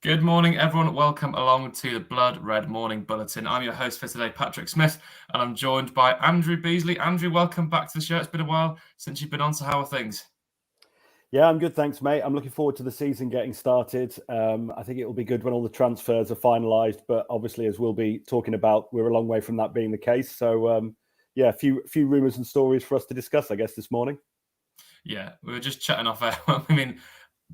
Good morning, everyone. Welcome along to the Blood Red Morning Bulletin. I'm your host for today, Patrick Smith, and I'm joined by Andrew Beasley. Andrew, welcome back to the show. It's been a while since you've been on, so how are things? Yeah, I'm good, thanks, mate. I'm looking forward to the season getting started. I think it will be good when all the transfers are finalised, but obviously, as we'll be talking about, we're a long way from that being the case. So, yeah, a few rumours and stories for us to discuss, I guess, this morning. Yeah, we were just chatting off air.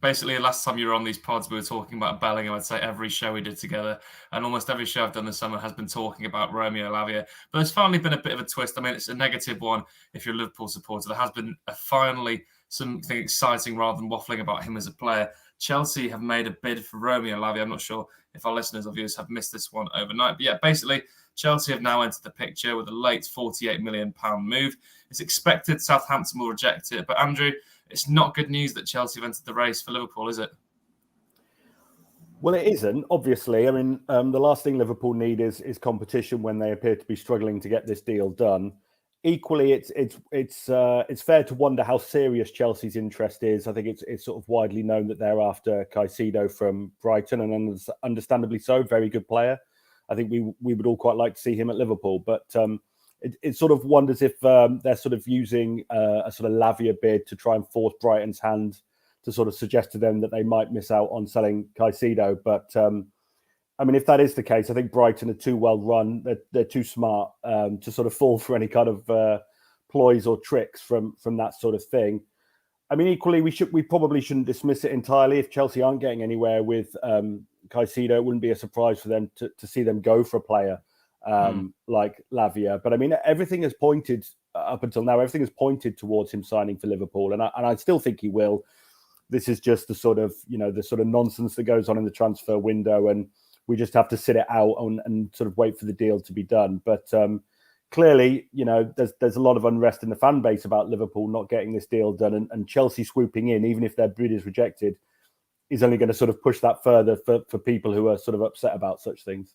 Basically, last time you were on these pods, we were talking about Bellingham. I'd say every show we did together, and almost every show I've done this summer has been talking about Romeo Lavia. But there's finally been a bit of a twist. It's a negative one if you're a Liverpool supporter. There has been finally something exciting rather than waffling about him as a player. Chelsea have made a bid for Romeo Lavia. I'm not sure if our listeners or viewers have missed this one overnight. But yeah, basically, Chelsea have now entered the picture with a late £48 million move. It's expected Southampton will reject it. But Andrew, it's not good news that Chelsea have entered the race for Liverpool, is it? Well, it isn't, obviously. The last thing Liverpool need is competition when they appear to be struggling to get this deal done. Equally, it's fair to wonder how serious Chelsea's interest is. I think it's sort of widely known that they're after Caicedo from Brighton, and understandably so, very good player. I think we would all quite like to see him at Liverpool, but it sort of wonders if they're sort of using a sort of Lavia bid to try and force Brighton's hand to sort of suggest to them that they might miss out on selling Caicedo. But if that is the case, I think Brighton are too well run. They're too smart to sort of fall for any kind of ploys or tricks from that sort of thing. Equally, we probably shouldn't dismiss it entirely. If Chelsea aren't getting anywhere with Caicedo, it wouldn't be a surprise for them to see them go for a player like Lavia. But everything has pointed up until now. Everything has pointed towards him signing for Liverpool, and I still think he will. This is just the sort of nonsense that goes on in the transfer window, and we just have to sit it out and sort of wait for the deal to be done. But clearly, there's a lot of unrest in the fan base about Liverpool not getting this deal done, and Chelsea swooping in, even if their bid is rejected, is only going to sort of push that further for people who are sort of upset about such things.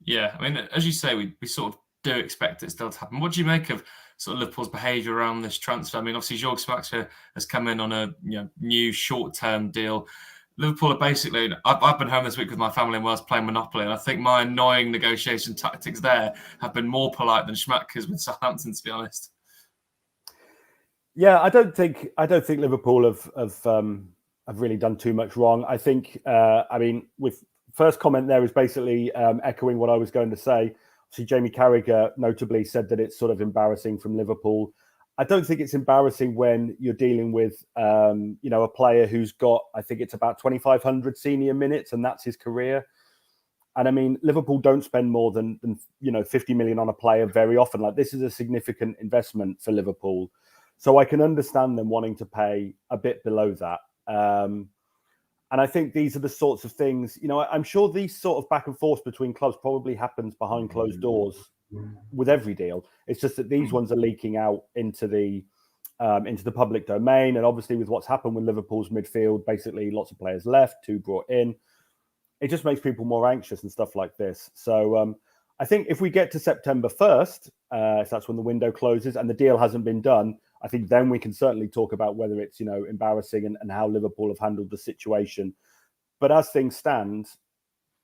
Yeah, as you say, we sort of do expect it still to happen. What do you make of sort of Liverpool's behaviour around this transfer? Obviously, Jorg Smaksha has come in on a new short-term deal. Liverpool are basically, I've been home this week with my family in Wales playing Monopoly, and I think my annoying negotiation tactics there have been more polite than Schmatke's with Southampton, to be honest. Yeah, I don't think Liverpool have really done too much wrong. I think, with first comment there is basically echoing what I was going to say. See, Jamie Carragher notably said that it's sort of embarrassing from Liverpool. I don't think it's embarrassing when you're dealing with, a player who's got, I think it's about 2,500 senior minutes, and that's his career. And Liverpool don't spend more than 50 million on a player very often. Like, this is a significant investment for Liverpool. So I can understand them wanting to pay a bit below that. And I think these are the sorts of things, I'm sure these sort of back and forth between clubs probably happens behind closed doors with every deal. It's just that these ones are leaking out into the public domain. And obviously with what's happened with Liverpool's midfield, basically lots of players left, 2 brought in. It just makes people more anxious and stuff like this. So I think if we get to September 1st, if that's when the window closes and the deal hasn't been done, I think then we can certainly talk about whether it's, embarrassing and how Liverpool have handled the situation. But as things stand,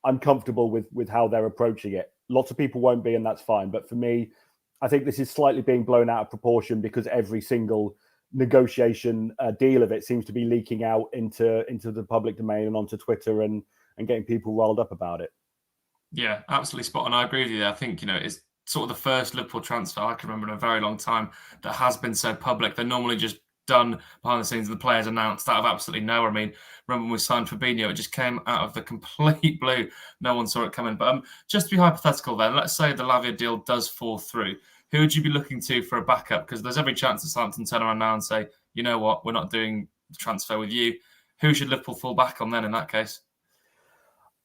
I'm comfortable with how they're approaching it. Lots of people won't be, and that's fine. But for me, I think this is slightly being blown out of proportion because every single negotiation deal of it seems to be leaking out into the public domain and onto Twitter and getting people riled up about it. Yeah, absolutely spot on. I agree with you there. I think, it's sort of the first Liverpool transfer I can remember in a very long time that has been so public. They're normally just done behind the scenes and the players announced out of absolutely nowhere. Remember when we signed Fabinho, it just came out of the complete blue. No one saw it coming. But just to be hypothetical then, let's say the Lavia deal does fall through. Who would you be looking to for a backup? Because there's every chance that Southampton turn around now and say, you know what, we're not doing the transfer with you. Who should Liverpool fall back on then in that case?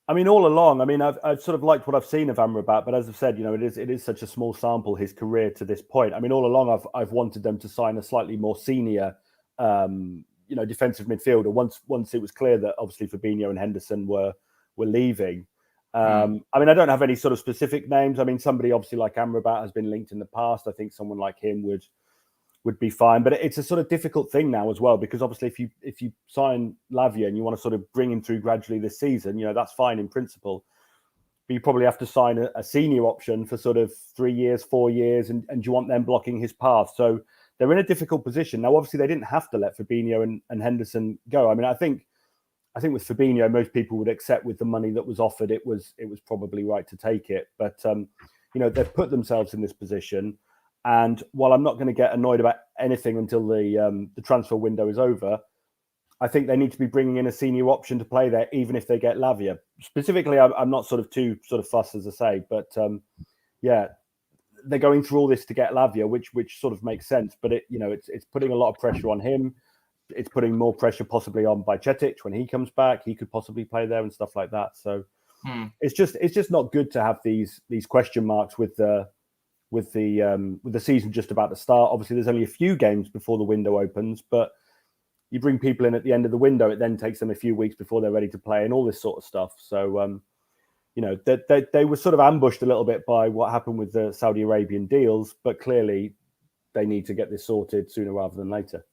All along, I've sort of liked what I've seen of Amrabat, but as I've said, it is such a small sample, his career to this point. All along, I've wanted them to sign a slightly more senior, defensive midfielder. Once it was clear that obviously Fabinho and Henderson were leaving. I don't have any sort of specific names. Somebody obviously like Amrabat has been linked in the past. I think someone like him would be fine. But it's a sort of difficult thing now as well, because obviously if you sign Lavia and you want to sort of bring him through gradually this season, that's fine in principle. But you probably have to sign a senior option for sort of 3 years, 4 years, and you want them blocking his path. So they're in a difficult position. Now, obviously, they didn't have to let Fabinho and Henderson go. I mean, I think with Fabinho, most people would accept with the money that was offered, it was probably right to take it. But, they've put themselves in this position. And while I'm not going to get annoyed about anything until the transfer window is over, I think they need to be bringing in a senior option to play there, even if they get Lavia. Specifically, I'm not too fussed, as I say, but they're going through all this to get Lavia, which sort of makes sense. But it's putting a lot of pressure on him. It's putting more pressure possibly on Bajcetic when he comes back. He could possibly play there and stuff like that. So it's just not good to have these question marks with the season just about to start. Obviously, there's only a few games before the window opens, but you bring people in at the end of the window, it then takes them a few weeks before they're ready to play and all this sort of stuff. So, they were sort of ambushed a little bit by what happened with the Saudi Arabian deals, but clearly they need to get this sorted sooner rather than later.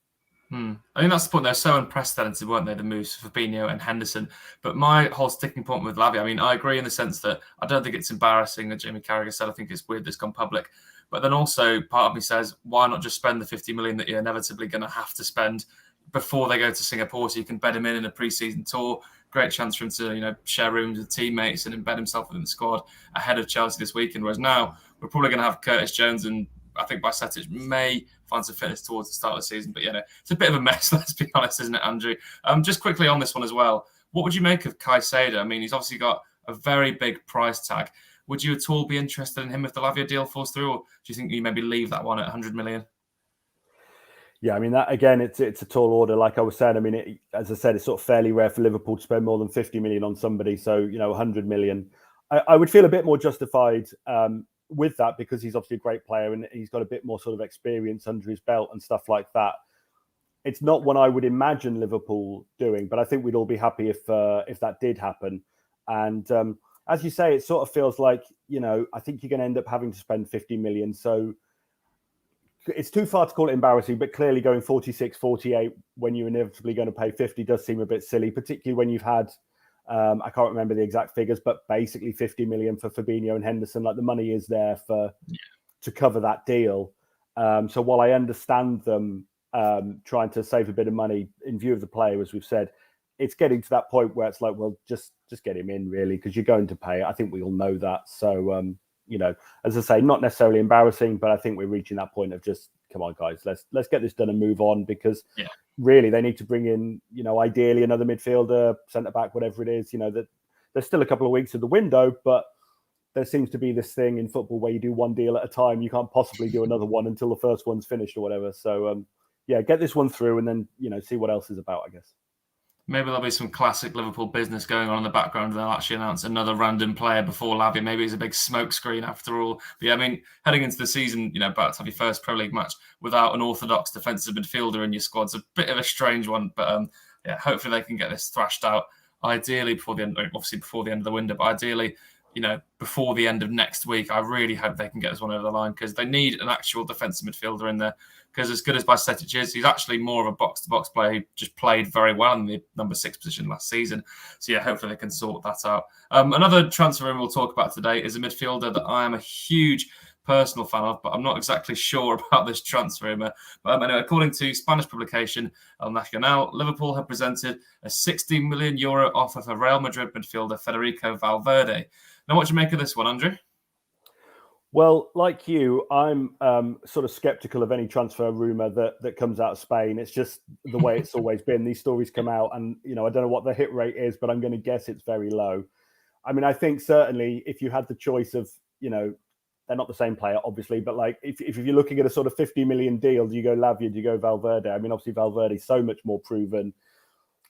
I think that's the point. They're so unprecedented, weren't they, the moves for Fabinho and Henderson? But my whole sticking point with Lavia, I mean, I agree in the sense that I don't think it's embarrassing that Jamie Carragher said. I think it's weird that it's gone public. But then also part of me says, why not just spend the 50 million that you're inevitably going to have to spend before they go to Singapore, so you can bed him in a pre-season tour. Great chance for him to, share rooms with teammates and embed himself within the squad ahead of Chelsea this weekend. Whereas now we're probably going to have Curtis Jones and I think Bajcetic may find some fitness towards the start of the season. But it's a bit of a mess, let's be honest, isn't it, Andrew? Just quickly on this one as well, what would you make of Caicedo? I mean, he's obviously got a very big price tag. Would you at all be interested in him if the Lavia deal falls through, or do you think you maybe leave that one at 100 million? Yeah, I mean, that again, it's a tall order. Like I was saying, I mean, as I said, it's sort of fairly rare for Liverpool to spend more than 50 million on somebody. So, 100 million. I would feel a bit more justified with that, because he's obviously a great player and he's got a bit more sort of experience under his belt and stuff like that. It's not what I would imagine Liverpool doing, but I think we'd all be happy if that did happen. And as you say, it sort of feels like, I think you're going to end up having to spend 50 million. So it's too far to call it embarrassing, but clearly going 46, 48 when you're inevitably going to pay 50 does seem a bit silly, particularly when you've had, I can't remember the exact figures, but basically 50 million for Fabinho and Henderson. Like, the money is there to cover that deal. So while I understand them trying to save a bit of money in view of the player, as we've said, it's getting to that point where it's like, well, just get him in, really, because you're going to pay. I think we all know that. So, as I say, not necessarily embarrassing, but I think we're reaching that point of just, come on, guys, let's get this done and move on, because really they need to bring in, ideally another midfielder, centre back, whatever it is. That there's still a couple of weeks of the window, but there seems to be this thing in football where you do one deal at a time. You can't possibly do another one until the first one's finished or whatever. So get this one through and then see what else is about, I guess. Maybe there'll be some classic Liverpool business going on in the background, and they'll actually announce another random player before Lavia. Maybe it's a big smoke screen after all. But yeah, I mean, heading into the season, about to have your first Premier League match without an orthodox defensive midfielder in your squad's a bit of a strange one. But hopefully they can get this thrashed out. Ideally before the end, obviously before the end of the window, but ideally, before the end of next week. I really hope they can get this one over the line, because they need an actual defensive midfielder in there. Because as good as Bajcetic is, he's actually more of a box-to-box player. He just played very well in the number 6 position last season. So hopefully they can sort that out. Another transfer room we'll talk about today is a midfielder that I am a huge personal fan of, but I'm not exactly sure about this transfer rumour. But anyway, according to Spanish publication El Nacional, Liverpool have presented a €60 million offer for Real Madrid midfielder Federico Valverde. Now, what do you make of this one, Andrew? Well, like you, I'm sort of skeptical of any transfer rumour that comes out of Spain. It's just the way it's always been. These stories come out and, I don't know what the hit rate is, but I'm going to guess it's very low. I mean, I think certainly if you had the choice of, they're not the same player, obviously, but like if you're looking at a sort of 50 million deal, do you go Lavia, do you go Valverde? I mean, obviously Valverde's so much more proven.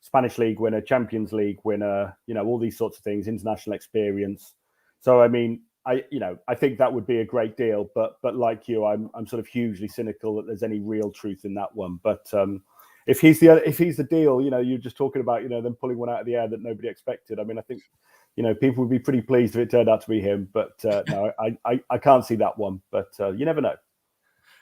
Spanish League winner, Champions League winner, all these sorts of things, international experience. So, I mean, I think that would be a great deal, but like you, I'm sort of hugely cynical that there's any real truth in that one. But if he's the deal, you're just talking about them pulling one out of the air that nobody expected. I mean, I think people would be pretty pleased if it turned out to be him. But no, I can't see that one. But you never know.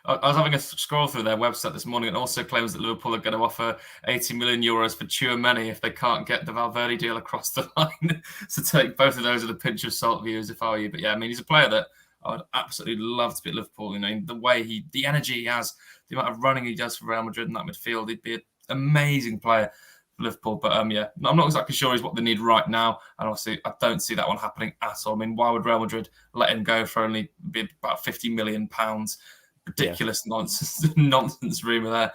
I was having a scroll through their website this morning, and also claims that Liverpool are going to offer 80 million euros for Tchouaméni if they can't get the Valverde deal across the line. So take both of those with a pinch of salt, viewers, if I were you. But yeah, I mean, he's a player that I would absolutely love to be at Liverpool. You know, the way the energy he has, the amount of running he does for Real Madrid in that midfield, he'd be an amazing player for Liverpool. But yeah, I'm not exactly sure he's what they need right now. And obviously, I don't see that one happening at all. I mean, why would Real Madrid let him go for only about £50 million? Ridiculous nonsense rumour there.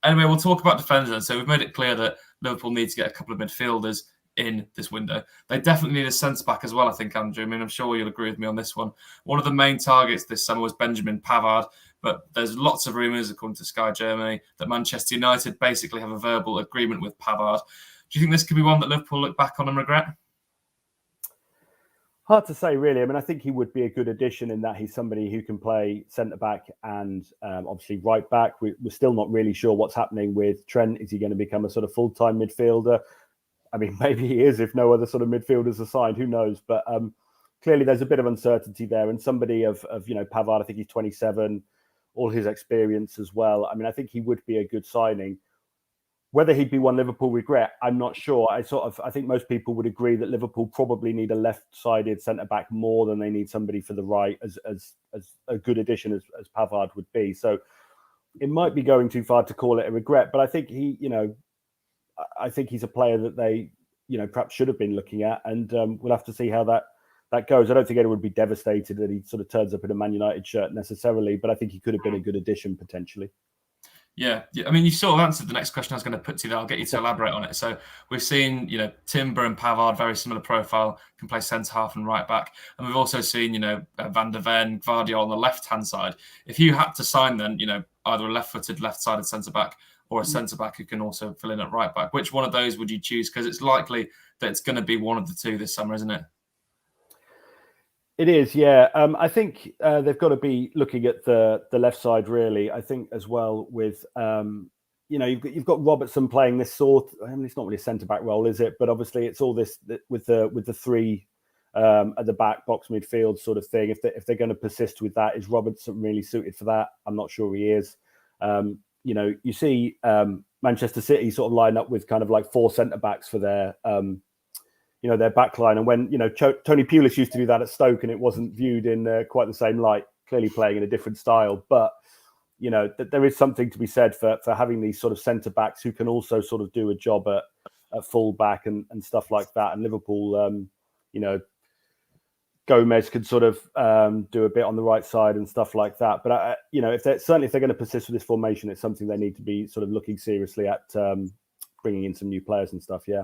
Anyway, we'll talk about defenders. So we've made it clear that Liverpool need to get a couple of midfielders in this window. They definitely need a centre-back as well, I think, Andrew. I mean, I'm sure you'll agree with me on this one. One of the main targets this summer was Benjamin Pavard, but there's lots of rumours, according to Sky Germany, that Manchester United basically have a verbal agreement with Pavard. Do you think this could be one that Liverpool look back on and regret? Hard to say, really. I mean, I think he would be a good addition in that he's somebody who can play centre-back and obviously right-back. We're still not really sure what's happening with Trent. Is he going to become a sort of full-time midfielder? I mean, maybe he is if no other sort of midfielders are signed. Who knows? But clearly there's a bit of uncertainty there. And somebody of Pavard, I think he's 27, all his experience as well. I mean, I think he would be a good signing. Whether he'd be one Liverpool regret, I'm not sure. I think most people would agree that Liverpool probably need a left-sided centre-back more than they need somebody for the right, as a good addition as Pavard would be. So it might be going too far to call it a regret, but I think I think he's a player that they, perhaps should have been looking at, and we'll have to see how that goes. I don't think anyone would be devastated that he sort of turns up in a Man United shirt necessarily, but I think he could have been a good addition potentially. Yeah, I mean, you sort of answered the next question I was going to put to you there. I'll get you to elaborate on it. So we've seen, Timber and Pavard, very similar profile, can play centre-half and right-back. And we've also seen, Van der Ven, Gvardiol on the left-hand side. If you had to sign then, either a left-footed, left-sided centre-back or a centre-back who can also fill in at right-back, which one of those would you choose? Because it's likely that it's going to be one of the two this summer, isn't it? It is, yeah. I think they've got to be looking at the left side, really. I think as well with, you've got Robertson playing this sort. I mean, it's not really a centre-back role, is it? But obviously, it's all this with the three at the back, box midfield sort of thing. If they're going to persist with that, is Robertson really suited for that? I'm not sure he is. You see Manchester City sort of line up with kind of like four centre-backs for their their back line. And when, Tony Pulis used to do that at Stoke and it wasn't viewed in quite the same light, clearly playing in a different style. But, there is something to be said for having these sort of centre-backs who can also sort of do a job at full-back and stuff like that. And Liverpool, Gomez could sort of do a bit on the right side and stuff like that. But, if they're going to persist with this formation, it's something they need to be sort of looking seriously at bringing in some new players and stuff, yeah.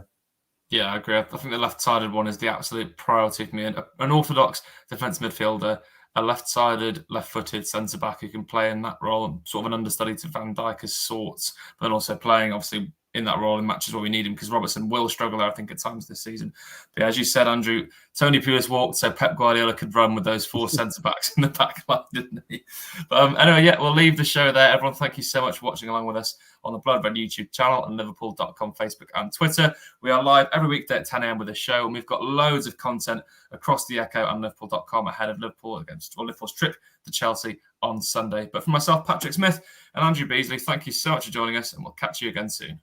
Yeah, I agree. I think the left-sided one is the absolute priority for me. An orthodox defensive midfielder, a left-sided, left-footed centre-back who can play in that role, sort of an understudy to Van Dijk as sorts, but then also playing, obviously, in that role in matches where we need him, because Robertson will struggle there, I think, at times this season. But yeah, as you said, Andrew, Tony Pulis walked, so Pep Guardiola could run with those four centre-backs in the back line, didn't he? But anyway, yeah, we'll leave the show there. Everyone, thank you so much for watching along with us on the Blood Red YouTube channel and Liverpool.com, Facebook and Twitter. We are live every weekday at 10 a.m. with a show, and we've got loads of content across the Echo and Liverpool.com ahead of Liverpool's trip to Chelsea on Sunday. But for myself, Patrick Smith, and Andrew Beasley, thank you so much for joining us, and we'll catch you again soon.